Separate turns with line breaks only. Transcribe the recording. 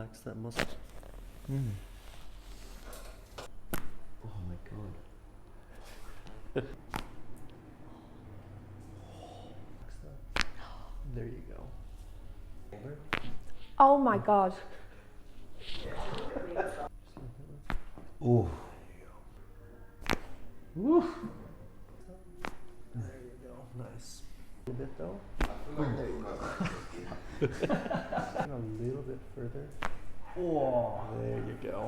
Relax that muscle. Oh my god. There you go. Over.
Oh my god.
Ooh. Woo. There you go. Nice. A bit though. There you go. A little bit further. Oh, there you go.